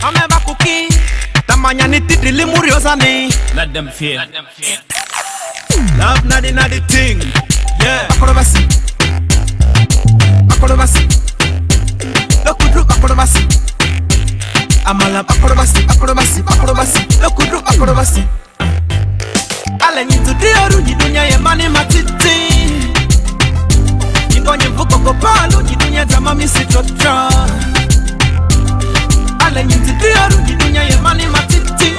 Ameba kuki tamanya ni tidili muriosani. Let them feel. Love not the thing. Yeah. Akorobasi. Akorobasi. Lokudru akorobasi. Amala akorobasi, akorobasi, akorobasi. Lokudru akorobasi. Ale nyitu dioru nyidunya ye mani matiti. Nyigonye vuko kopalo nyidunya zama misitotra. Ale nyitu dioru nyidunya ye mani matiti.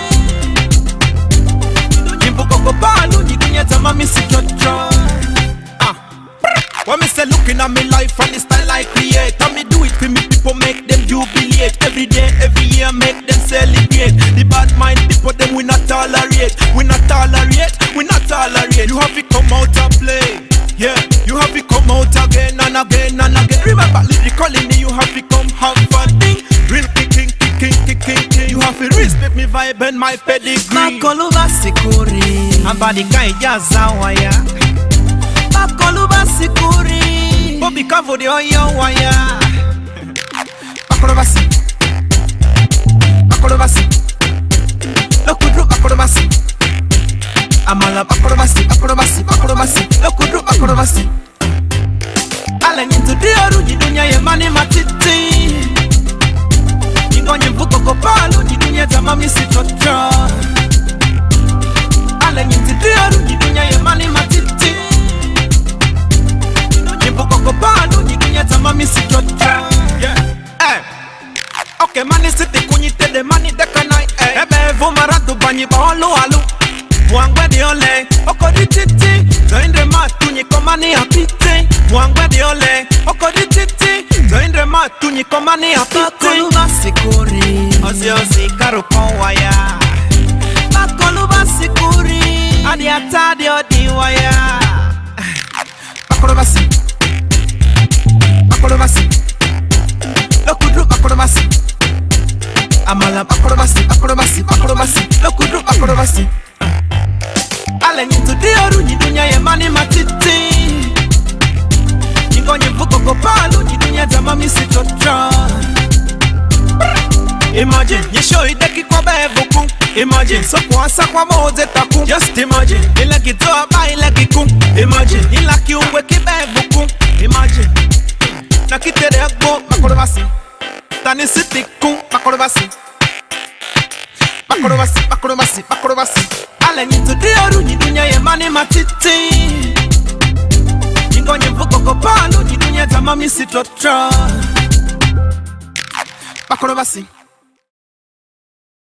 Nyivuko kopalo nyidunya zama misitotra. When me say looking at me life and the style I create, and me do it for me people, make them jubilate. Every day, every year, make them celebrate. The bad mind people, them we not tolerate. We not tolerate, we not tolerate. You have to come out and play. Yeah, you have to come out again and again and again. Remember, lyrically, you have to come have fun. Real kicking. You have to respect me vibe and my pedigree. Makoluba sikuri Abadika ijazawaya Makoluba sikuri Bobby Kavo de oyo waya. Akorobasi. Akorobasi. Lokudru akorobasi. Amala akorobasi, akorobasi, akorobasi. Lokudru akorobasi. Ale nyintu dioru nyidunya ye mani matiti. Nyigonye mvuko kopalo nyidunya zama misitotra. Ale nyintu dioru nyidunya ye mani matiti. Nyivuko kopalo nyidunya zama misitotra. Yeah. Okay, mani siti kunyite de mani dekanai. Ebe vumaradu banyi bawalu alu. Mwangwe diole, oko di titi. Zoindre matu nyiko mani apite. Mwangwe diole, oko di titi. Zoindre matu nyiko mani apite. Makoluba sikuri Ozi karo waya. Makoluba sikuri Adi atadi odi waya. Akorobasi. Akorobasi. Lokudru akorobasi. Amala akorobasi, akorobasi, akorobasi. Lokudru akorobasi. Ale nyintu dioru nyidunya ye mani matiti. Nyigonye vuko kopalo nyidunya zama misitotra. Imagine, yesho ideki kwa bevuku. Imagine, so kuansa kwa moze taku. Just imagine, ila kitoa ba ila kiku. Imagine, ila kiungwe kibevuku. Imagine, na kitere agbo makorobasi. Tani sitiku makorobasi. Makorobasi, makorobasi, makorobasi. Ale nyintu dioru nyidunya ye mani matiti. Nyigonye mvuko kopalo nyidunya zama misitotra. Makorobasi.